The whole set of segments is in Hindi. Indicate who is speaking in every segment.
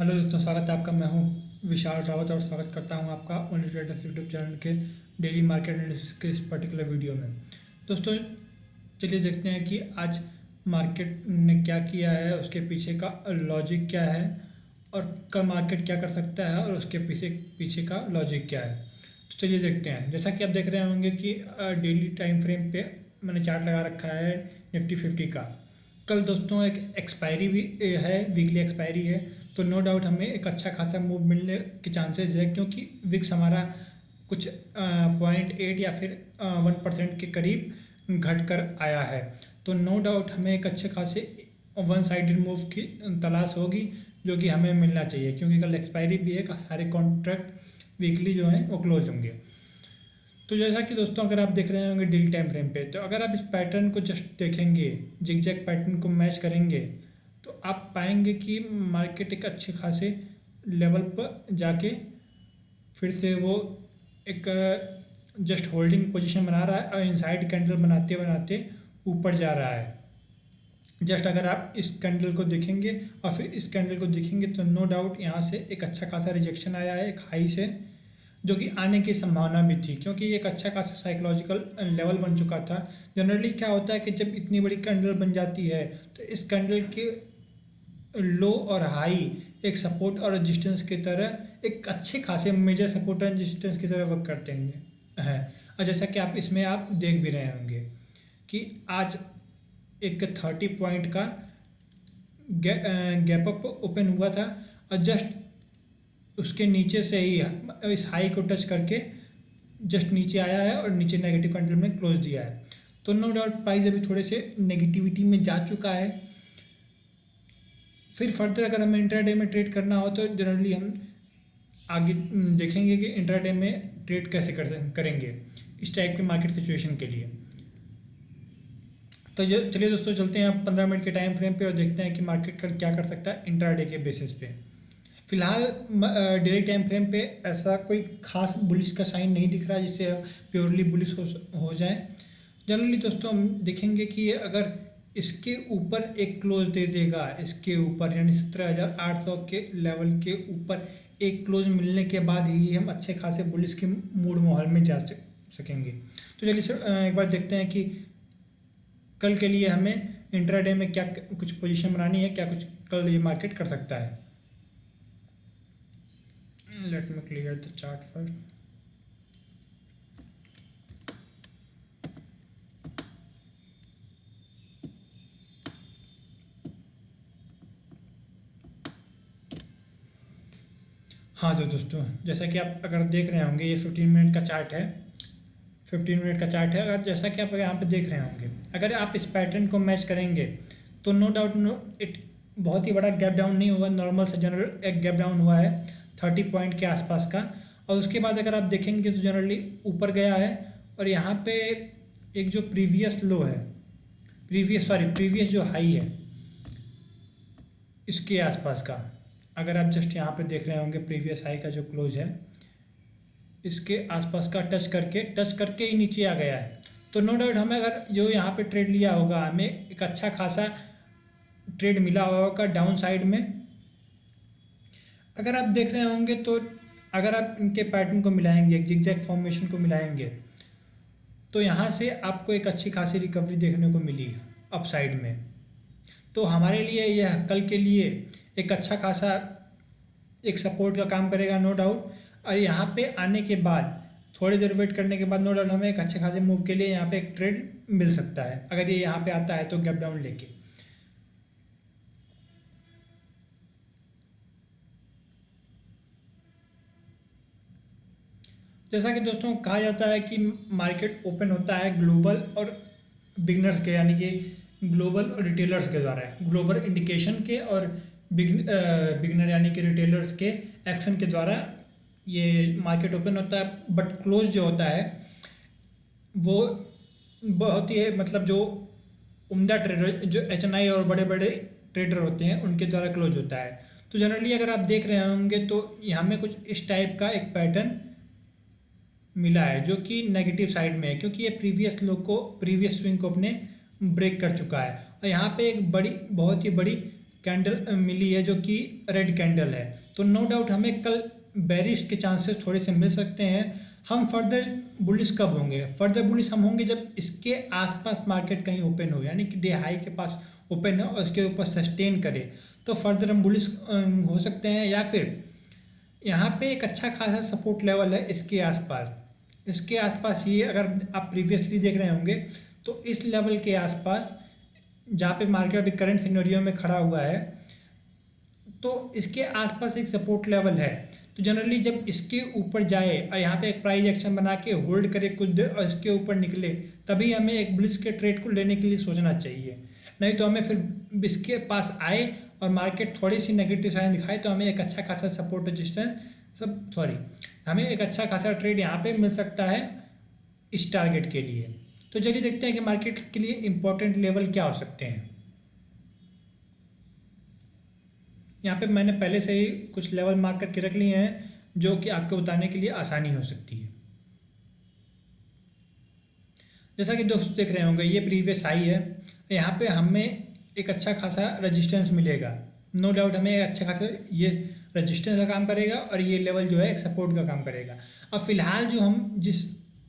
Speaker 1: हेलो दोस्तों, स्वागत है आपका। मैं हूं विशाल रावत और स्वागत करता हूं आपका ओनली ट्रेडर्स यूट्यूब चैनल के डेली मार्केट एनालिसिस के इस पर्टिकुलर वीडियो में। दोस्तों, चलिए देखते हैं कि आज मार्केट ने क्या किया है, उसके पीछे का लॉजिक क्या है और कल मार्केट क्या कर सकता है और उसके पीछे पीछे का लॉजिक क्या है। तो चलिए देखते हैं। जैसा कि आप देख रहे होंगे कि डेली टाइम फ्रेम पे मैंने चार्ट लगा रखा है निफ्टी 50 का। कल दोस्तों एक एक्सपायरी भी है, वीकली एक्सपायरी है, तो नो डाउट हमें एक अच्छा खासा मूव मिलने के चांसेस है, क्योंकि विक्स हमारा कुछ 0.8 या फिर 1% के करीब घट कर आया है। तो नो डाउट हमें एक अच्छे खासे वन साइडेड मूव की तलाश होगी, जो कि हमें मिलना चाहिए, क्योंकि कल एक्सपायरी भी है। सारे कॉन्ट्रैक्ट वीकली जो हैं वो क्लोज होंगे। तो जैसा कि दोस्तों अगर आप देख रहे होंगे डेली टाइम फ्रेम पे, तो अगर आप इस पैटर्न को जस्ट देखेंगे, जिगजैग पैटर्न को मैच करेंगे, तो आप पाएंगे कि मार्केट एक अच्छे खासे लेवल पर जाके फिर से वो एक जस्ट होल्डिंग पोजीशन बना रहा है और इनसाइड कैंडल बनाते बनाते ऊपर जा रहा है। जस्ट अगर आप इस कैंडल को देखेंगे और फिर इस कैंडल को देखेंगे, तो नो डाउट यहाँ से एक अच्छा खासा रिजेक्शन आया है एक हाई से, जो कि आने की संभावना भी थी, क्योंकि ये एक अच्छा खासा साइकोलॉजिकल लेवल बन चुका था। जनरली क्या होता है कि जब इतनी बड़ी कैंडल बन जाती है, तो इस कैंडल के लो और हाई एक सपोर्ट और रेजिस्टेंस की तरह एक अच्छे खासे मेजर सपोर्ट और रेजिस्टेंस की तरह वर्क करते हैं। और जैसा कि आप इसमें आप देख भी रहे होंगे कि आज एक 30 पॉइंट का गैप अप ओपन हुआ था और जस्ट उसके नीचे से ही इस हाई को टच करके जस्ट नीचे आया है और नीचे नेगेटिव कैंडल में क्लोज दिया है। तो नो डाउट प्राइस अभी थोड़े से नेगेटिविटी में जा चुका है। फिर फर्दर अगर हमें इंट्राडे में ट्रेड करना हो, तो जनरली हम आगे देखेंगे कि इंट्राडे में ट्रेड कैसे करेंगे इस टाइप के मार्केट सिचुएशन के लिए। तो चलिए दोस्तों, चलते हैं आप 15 मिनट के टाइम फ्रेम पे और देखते हैं कि मार्केट कल क्या कर सकता है इंट्राडे के बेसिस पे। फिलहाल डेली टाइम फ्रेम पे ऐसा कोई खास बुलिश का साइन नहीं दिख रहा जिससे प्योरली बुलिश हो जाए। जनरली दोस्तों हम देखेंगे कि अगर इसके ऊपर एक क्लोज दे देगा, इसके ऊपर यानी 17,800 के लेवल के ऊपर एक क्लोज मिलने के बाद ही हम अच्छे खासे बुलिश के मूड माहौल में जा सकेंगे। तो चलिए एक बार देखते हैं कि कल के लिए हमें इंट्राडे में क्या कुछ पोजीशन बनानी है, क्या कुछ कल ये मार्केट कर सकता है। Let me clear the chart first. हाँ तो दोस्तों, जैसा कि आप अगर देख रहे होंगे, ये 15 मिनट का चार्ट है। 15 मिनट का चार्ट है। अगर जैसा कि आप यहाँ पे देख रहे होंगे, अगर आप इस पैटर्न को मैच करेंगे, तो नो डाउट इट बहुत ही बड़ा गैप डाउन नहीं हुआ, नॉर्मल से जनरल एक गैप डाउन हुआ है 30 पॉइंट के आसपास का। और उसके बाद अगर आप देखेंगे तो जनरली ऊपर गया है और यहाँ पे एक जो प्रीवियस लो है, प्रीवियस जो हाई है इसके आसपास का, अगर आप जस्ट यहाँ पे देख रहे होंगे प्रीवियस हाई का जो क्लोज है, इसके आसपास का टच करके ही नीचे आ गया है। तो नो डाउट हमें अगर जो यहाँ पे ट्रेड लिया होगा, हमें एक अच्छा खासा ट्रेड मिला होगा डाउन साइड में। अगर आप देख रहे होंगे तो अगर आप इनके पैटर्न को मिलाएंगे, एक जिगजैग फॉर्मेशन को मिलाएंगे, तो यहाँ से आपको एक अच्छी खासी रिकवरी देखने को मिली अप साइड में। तो हमारे लिए यह कल के लिए एक अच्छा खासा एक सपोर्ट का काम करेगा नो डाउट। और यहाँ पे आने के बाद थोड़ी देर वेट करने के बाद नो डाउट हमें एक अच्छे खासे मूव के लिए यहाँ पे एक ट्रेड मिल सकता है, अगर ये यहाँ पे आता है तो गैप डाउन लेके। जैसा कि दोस्तों कहा जाता है कि मार्केट ओपन होता है ग्लोबल और बिगनर्स के, यानी कि ग्लोबल और रिटेलर्स के द्वारा, ग्लोबल इंडिकेशन के और बिगनर यानी कि रिटेलर्स के एक्शन के द्वारा ये मार्केट ओपन होता है। बट क्लोज जो होता है वो बहुत ही मतलब जो उम्दा ट्रेडर, जो HNI और बड़े बड़े ट्रेडर होते हैं, उनके द्वारा क्लोज होता है। तो जनरली अगर आप देख रहे होंगे तो यहाँ में कुछ इस टाइप का एक पैटर्न मिला है, जो कि नेगेटिव साइड में है, क्योंकि ये प्रीवियस स्विंग को अपने ब्रेक कर चुका है। और यहाँ पे एक बहुत ही बड़ी कैंडल मिली है जो कि रेड कैंडल है, तो नो डाउट हमें कल बेरिश के चांसेस थोड़े से मिल सकते हैं। हम फर्दर बुलिश कब होंगे? फर्दर बुलिश हम होंगे जब इसके आसपास मार्केट कहीं ओपन हो, यानी कि डे हाई के पास ओपन हो और इसके ऊपर सस्टेन करे, तो फर्दर हम बुलिश हो सकते हैं। या फिर यहाँ पे एक अच्छा खासा सपोर्ट लेवल है इसके आसपास ये अगर आप प्रीवियसली देख रहे होंगे तो इस लेवल के आसपास जहाँ पे मार्केट अभी करंट सिनेरियो में खड़ा हुआ है, तो इसके आसपास एक सपोर्ट लेवल है। तो जनरली जब इसके ऊपर जाए और यहाँ पे एक प्राइस एक्शन बना के होल्ड करे कुछ देर और इसके ऊपर निकले, तभी हमें एक बुलिश के ट्रेड को लेने के लिए सोचना चाहिए। नहीं तो हमें फिर इसके पास आए और मार्केट थोड़ी सी नेगेटिव साइन दिखाए तो हमें एक अच्छा खासा सपोर्ट रजिस्टेंस हमें एक अच्छा खासा ट्रेड यहाँ पे मिल सकता है इस टारगेट के लिए। तो चलिए देखते हैं कि मार्केट के लिए इंपॉर्टेंट लेवल क्या हो सकते हैं। यहाँ पे मैंने पहले से ही कुछ लेवल मार्क करके रख लिए हैं जो कि आपको बताने के लिए आसानी हो सकती है। जैसा कि दोस्त देख रहे होंगे ये प्रीवियस हाई है, यहाँ पे हमें एक अच्छा खासा रेजिस्टेंस मिलेगा। नो डाउट हमें अच्छा खासा ये रेजिस्टेंस का काम करेगा और ये लेवल जो है एक सपोर्ट का काम करेगा। अब फिलहाल जो हम जिस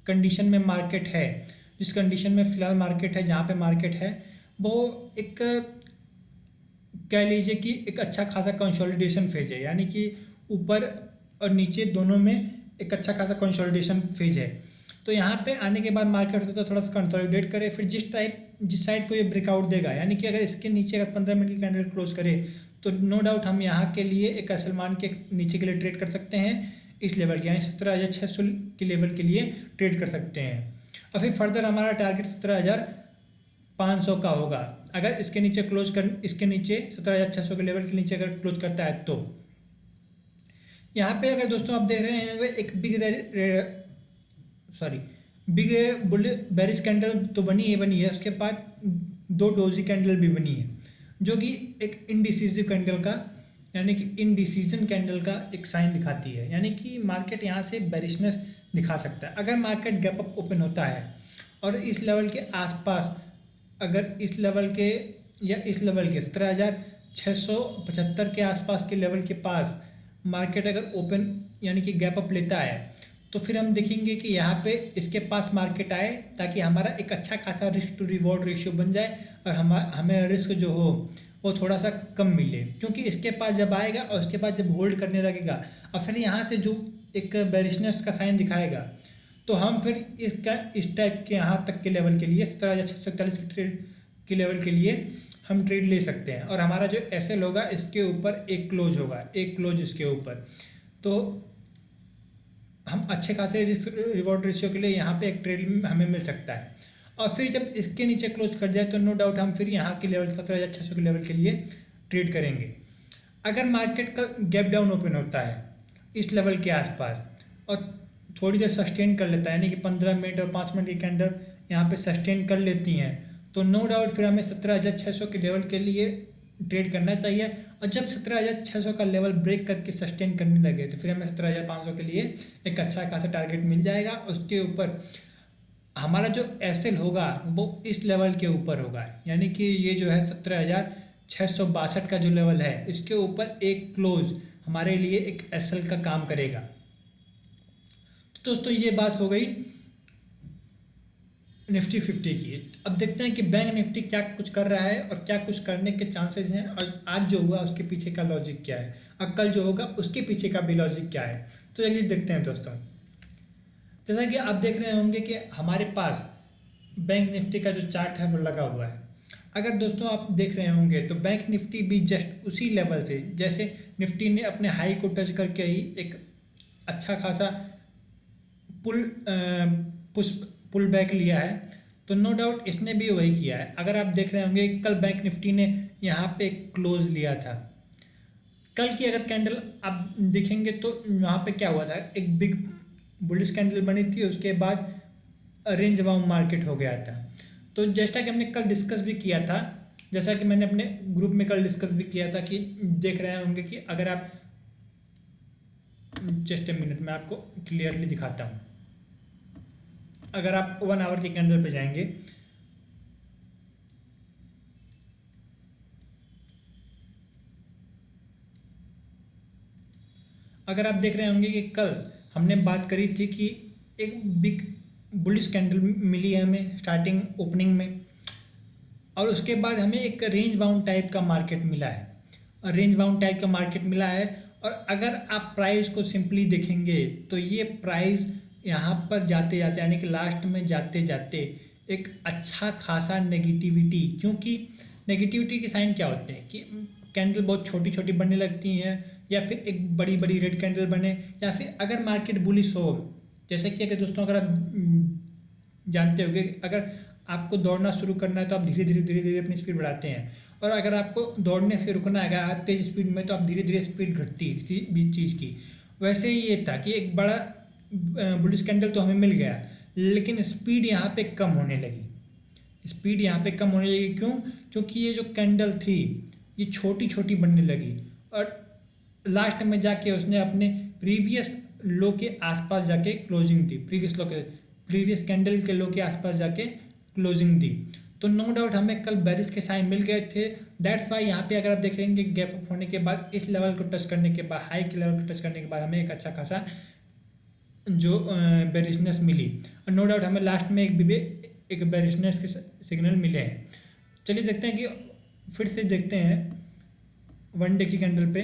Speaker 1: कंडीशन में मार्केट है, जिस कंडीशन में फ़िलहाल मार्केट है, जहाँ पे मार्केट है वो एक कह लीजिए कि एक अच्छा खासा कंसोलिडेशन फेज है, यानी कि ऊपर और नीचे दोनों में एक अच्छा खासा कंसोलिडेशन फेज है। तो यहाँ पे आने के बाद मार्केट होता है थोड़ा सा कंसोलिडेट करे, फिर जिस साइड को ये ब्रेकआउट देगा, यानी कि अगर इसके नीचे अगर 15 मिनट की कैंडल क्लोज करे तो नो डाउट हम यहाँ के लिए एक असल मान के नीचे के लिए ट्रेड कर सकते हैं इस लेवल के, यानी 17,600 के लेवल के लिए ट्रेड कर सकते हैं। और फिर फर्दर हमारा टारगेट 17,500 का होगा। अगर इसके नीचे इसके नीचे 17,600 के लेवल के नीचे अगर क्लोज करता है तो यहाँ पे अगर दोस्तों आप देख रहे हैं एक बिग बुल बेरिश कैंडल तो बनी है, उसके बाद 2 डोजी कैंडल भी बनी है जो कि एक इनडिसिसिव कैंडल का, यानी कि इनडिसीजन कैंडल का एक साइन दिखाती है, यानी कि मार्केट यहाँ से बेरिशनेस दिखा सकता है। अगर मार्केट गैप अप ओपन होता है और इस लेवल के आसपास, अगर इस लेवल के या इस लेवल के 17,675 के आसपास के लेवल के पास मार्केट अगर ओपन यानी कि गैप अप लेता है तो फिर हम देखेंगे कि यहाँ पे इसके पास मार्केट आए ताकि हमारा एक अच्छा खासा रिस्क टू रिवॉर्ड रेशियो बन जाए और हमें रिस्क जो हो वो थोड़ा सा कम मिले, क्योंकि इसके पास जब आएगा और उसके बाद जब होल्ड करने लगेगा और फिर यहाँ से जो एक बेरिशनेस का साइन दिखाएगा तो हम फिर इस टाइप के यहाँ तक के लेवल के लिए 17,641 के ट्रेड के लेवल के लिए हम ट्रेड ले सकते हैं। और हमारा जो एसएल होगा इसके ऊपर एक क्लोज होगा, एक क्लोज इसके ऊपर, तो हम अच्छे खासे रिस्क रिवॉर्ड रेशियो के लिए यहाँ पे एक ट्रेड हमें मिल सकता है। और फिर जब इसके नीचे क्लोज कर जाए तो नो डाउट हम फिर यहाँ के लेवल 17,600 के लेवल के लिए ट्रेड करेंगे। अगर मार्केट का गैप डाउन ओपन होता है इस लेवल के आसपास और थोड़ी देर सस्टेन कर लेता है, यानी कि 15 मिनट और 5 मिनट की कैंडल यहाँ पे सस्टेन कर लेती हैं, तो नो डाउट फिर हमें 17,600 के लेवल के लिए ट्रेड करना चाहिए। और जब 17,600 का लेवल ब्रेक करके सस्टेन करने लगे तो फिर हमें 17,500 के लिए एक अच्छा खासा टारगेट मिल जाएगा। उसके ऊपर हमारा जो एसएल होगा वो इस लेवल के ऊपर होगा, यानी कि ये जो है 17,662 का जो लेवल है इसके ऊपर एक क्लोज हमारे लिए एक एसएल का काम करेगा। तो दोस्तों ये बात हो गई निफ्टी 50 की। अब देखते हैं कि बैंक निफ्टी क्या कुछ कर रहा है और क्या कुछ करने के चांसेस हैं, और आज जो हुआ उसके पीछे का लॉजिक क्या है, और कल जो होगा उसके पीछे का भी लॉजिक क्या है। तो चलिए देखते हैं दोस्तों। जैसा कि आप देख रहे होंगे कि हमारे पास बैंक निफ्टी का जो चार्ट है वो लगा हुआ है। अगर दोस्तों आप देख रहे होंगे तो बैंक निफ्टी भी जस्ट उसी लेवल से, जैसे निफ्टी ने अपने हाई को टच करके ही एक अच्छा खासा पुल बैक लिया है, तो नो डाउट इसने भी वही किया है। अगर आप देख रहे होंगे कल बैंक निफ्टी ने यहाँ पे क्लोज लिया था, कल की अगर कैंडल आप देखेंगे तो वहाँ पे क्या हुआ था, एक बिग बुलिश कैंडल बनी थी, उसके बाद रेंज बाउंड मार्केट हो गया था। तो जैसा कि हमने कल डिस्कस भी किया था, जैसा कि मैंने अपने ग्रुप में कल डिस्कस भी किया था कि देख रहे होंगे कि अगर आप जस्ट ए मिनट में आपको क्लियरली दिखाता हूँ। अगर आप 1 आवर की कैंडल पे जाएंगे अगर आप देख रहे होंगे कि कल हमने बात करी थी कि एक बिग बुलिश कैंडल मिली है हमें स्टार्टिंग ओपनिंग में, और उसके बाद हमें एक रेंज बाउंड टाइप का मार्केट मिला है, और रेंज बाउंड टाइप का मार्केट मिला है। और अगर आप प्राइस को सिंपली देखेंगे तो ये प्राइस यहाँ पर जाते जाते यानी कि लास्ट में जाते जाते एक अच्छा खासा नेगेटिविटी, क्योंकि नेगेटिविटी के साइन क्या होते हैं कि कैंडल बहुत छोटी छोटी बनने लगती हैं, या फिर एक बड़ी बड़ी रेड कैंडल बने, या फिर अगर मार्केट बुलिश हो, जैसे कि अगर दोस्तों अगर आप जानते होंगे अगर आपको दौड़ना शुरू करना है तो आप धीरे धीरे धीरे धीरे अपनी स्पीड बढ़ाते हैं, और अगर आपको दौड़ने से रुकना है अगर आप तेज स्पीड में तो आप धीरे धीरे स्पीड घटती है किसी भी चीज़ की। वैसे ही ये था कि एक बड़ा बुलिश कैंडल तो हमें मिल गया, लेकिन स्पीड यहाँ पे कम होने लगी। स्पीड यहाँ पे कम होने लगी क्यों? क्योंकि ये जो कैंडल थी ये छोटी छोटी बनने लगी, और लास्ट में जाके उसने अपने प्रीवियस लो के आसपास जाके क्लोजिंग दी, प्रीवियस कैंडल के लो के आसपास जाके क्लोजिंग दी। तो नो डाउट हमें कल बेरिश के साइन मिल गए थे। दैट्स वाई यहाँ पे अगर आप देखेंगे गैप अप होने के बाद इस लेवल को टच करने के बाद, हाई के लेवल को टच करने के बाद हमें एक अच्छा खासा जो बेरिशनेस मिली, और नो डाउट हमें लास्ट में एक बेरिशनेस के सिग्नल मिले हैं। चलिए देखते हैं कि फिर से देखते हैं वन डे की कैंडल पे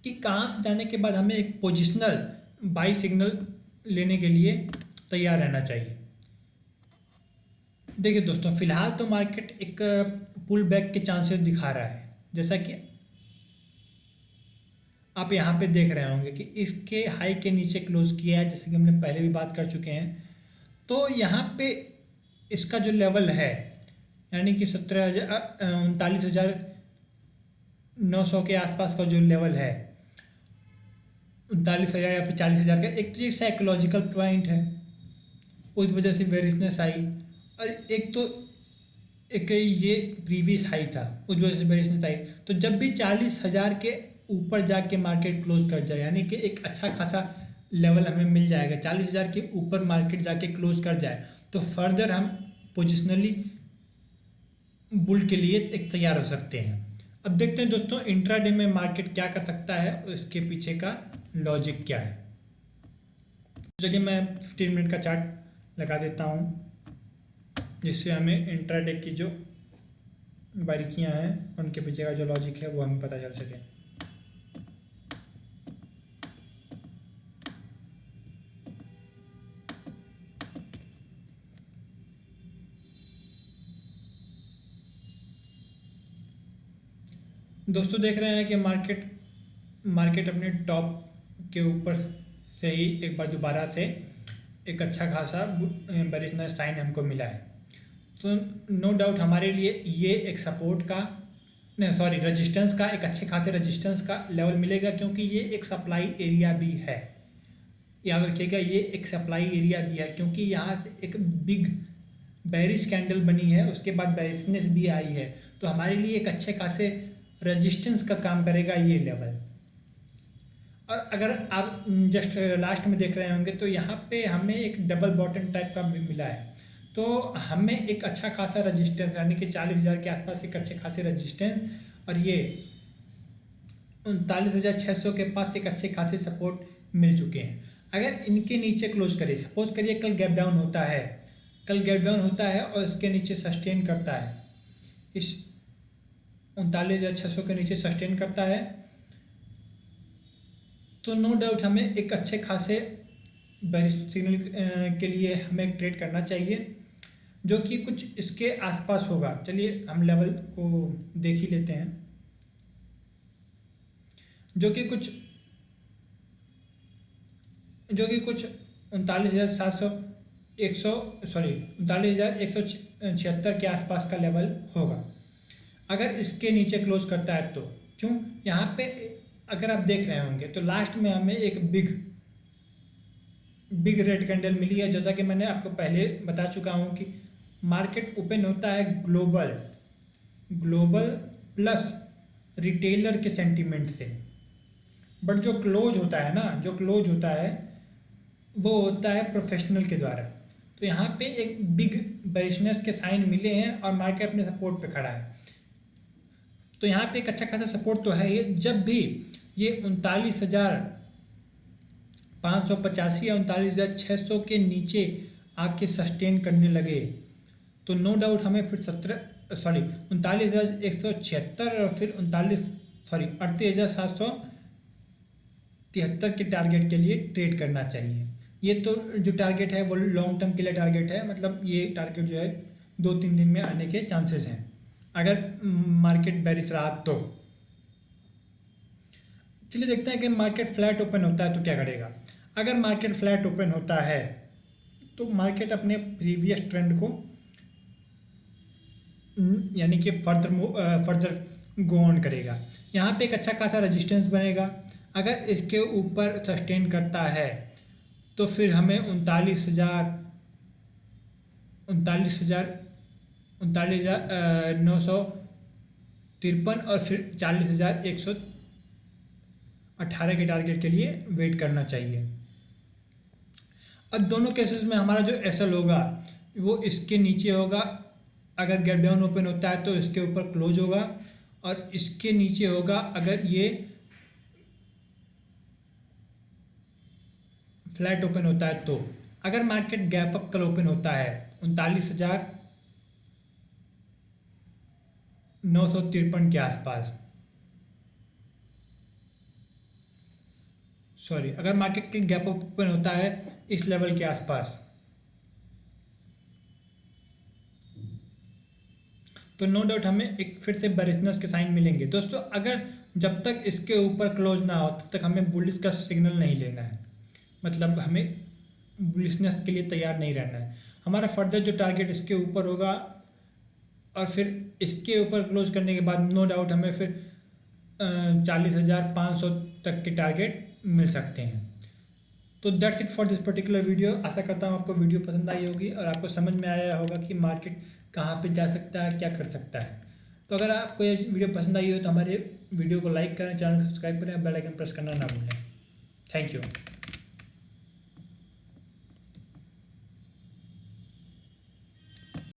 Speaker 1: कि कहाँ से जाने के बाद हमें एक पोजिशनल बाई सिग्नल लेने के लिए तैयार रहना चाहिए। देखिए दोस्तों, फिलहाल तो मार्केट एक पुल बैक के चांसेस दिखा रहा है, जैसा कि आप यहाँ पे देख रहे होंगे कि इसके हाई के नीचे क्लोज किया है, जैसे कि हमने पहले भी बात कर चुके हैं। तो यहाँ पे इसका जो लेवल है यानी कि 39,900 के आसपास का जो लेवल है, 39,000 या फिर 40,000 का, एक तो ये साइकोलॉजिकल पॉइंट है, उस वजह से बेरिशनेस आई, और एक ये प्रीवियस हाई था, उस वजह से बेरिशनेस आई। तो जब भी 40,000 के ऊपर जाके मार्केट क्लोज कर जाए यानी कि एक अच्छा खासा लेवल हमें मिल जाएगा, 40,000 के ऊपर मार्केट जाके क्लोज कर जाए तो फर्दर हम पोजिशनली बुल के लिए एक तैयार हो सकते हैं। अब देखते हैं दोस्तों इंट्राडे में मार्केट क्या कर सकता है, उसके पीछे का लॉजिक क्या है। चलिए मैं 15 मिनट का चार्ट लगा देता हूँ, जिससे हमें इंट्राडे की जो बारीकियां हैं उनके पीछे का जो लॉजिक है वो हमें पता चल सके। दोस्तों देख रहे हैं कि मार्केट अपने टॉप के ऊपर से ही एक बार दोबारा से एक अच्छा खासा बेरिशनेस साइन हमको मिला है। तो नो डाउट हमारे लिए ये एक सपोर्ट का रेजिस्टेंस का, एक अच्छे खासे रेजिस्टेंस का लेवल मिलेगा, क्योंकि ये एक सप्लाई एरिया भी है। याद रखिएगा ये एक सप्लाई एरिया भी है, क्योंकि यहाँ से एक बिग बेरिश कैंडल बनी है, उसके बाद बेरिशनेस भी आई है, तो हमारे लिए एक अच्छे खासे रेजिस्टेंस का काम करेगा ये लेवल। और अगर आप जस्ट लास्ट में देख रहे होंगे तो यहाँ पे हमें एक डबल बॉटम टाइप का भी मिला है, तो हमें एक अच्छा खासा रेजिस्टेंस यानी कि 40,000 के आसपास एक अच्छे खासे रेजिस्टेंस, और ये 39,600 के पास एक अच्छे खासे सपोर्ट मिल चुके हैं। अगर इनके नीचे क्लोज करिए, सपोज करिए कल गैप डाउन होता है और इसके नीचे सस्टेन करता है, इस 39,600 के नीचे सस्टेन करता है, तो नो डाउट हमें एक अच्छे खासे बेरिश सिग्नल के लिए हमें ट्रेड करना चाहिए, जो कि कुछ इसके आसपास होगा। चलिए हम लेवल को देख ही लेते हैं, जो कि कुछ 39,176 के आसपास का लेवल होगा। अगर इसके नीचे क्लोज करता है तो क्यों, यहाँ पे अगर आप देख रहे होंगे तो लास्ट में हमें एक बिग रेड कैंडल मिली है। जैसा कि मैंने आपको पहले बता चुका हूँ कि मार्केट ओपन होता है ग्लोबल प्लस रिटेलर के सेंटीमेंट से, बट जो क्लोज होता है वो होता है प्रोफेशनल के द्वारा। तो यहाँ पे एक बिग बेरिशनेस के साइन मिले हैं और मार्केट अपने सपोर्ट पे खड़ा है, तो यहाँ पे एक अच्छा खासा सपोर्ट तो है ये। जब भी ये 39,585 या 39,600 के नीचे आके सस्टेन करने लगे तो नो डाउट हमें फिर 39,176 और फिर 38,773 के टारगेट के लिए ट्रेड करना चाहिए। ये तो जो टारगेट है वो लॉन्ग टर्म के लिए टारगेट है, मतलब ये टारगेट जो है 2-3 दिन में आने के चांसेस हैं अगर मार्केट बेरिश रहा तो। चलिए देखते हैं कि मार्केट फ्लैट ओपन होता है तो क्या करेगा। अगर मार्केट फ्लैट ओपन होता है तो मार्केट अपने प्रीवियस ट्रेंड को यानी कि फर्दर गो ऑन करेगा। यहाँ पे एक अच्छा खासा रेजिस्टेंस बनेगा। अगर इसके ऊपर सस्टेन करता है तो फिर हमें 39,953 और फिर 40,118 के टारगेट के लिए वेट करना चाहिए। और दोनों केसेस में हमारा जो एसएल होगा वो इसके नीचे होगा। अगर गैप डाउन ओपन होता है तो इसके ऊपर क्लोज होगा और इसके नीचे होगा अगर ये फ्लैट ओपन होता है तो। अगर मार्केट गैप अप कल ओपन होता है 39,953 के आसपास, सॉरी, अगर मार्केट के गैप अप ओपन होता है इस लेवल के आसपास तो नो डाउट हमें एक फिर से बेरिशनेस के साइन मिलेंगे। दोस्तों अगर जब तक इसके ऊपर क्लोज ना हो तब तक हमें बुलिश का सिग्नल नहीं लेना है, मतलब हमें बुलिशनेस के लिए तैयार नहीं रहना है। हमारा फर्दर जो टारगेट इसके ऊपर होगा और फिर इसके ऊपर क्लोज करने के बाद नो डाउट हमें फिर 40,500 तक के टारगेट मिल सकते हैं। तो that's it for this particular video. आशा करता हूँ आपको वीडियो पसंद आई होगी और आपको समझ में आया होगा कि मार्केट कहाँ पे जा सकता है, क्या कर सकता है। तो अगर आपको ये वीडियो पसंद आई हो तो हमारे वीडियो को लाइक करें, चैनल को सब्सक्राइब करें, बेल आइकन प्रेस करना ना भूलें। Thank you.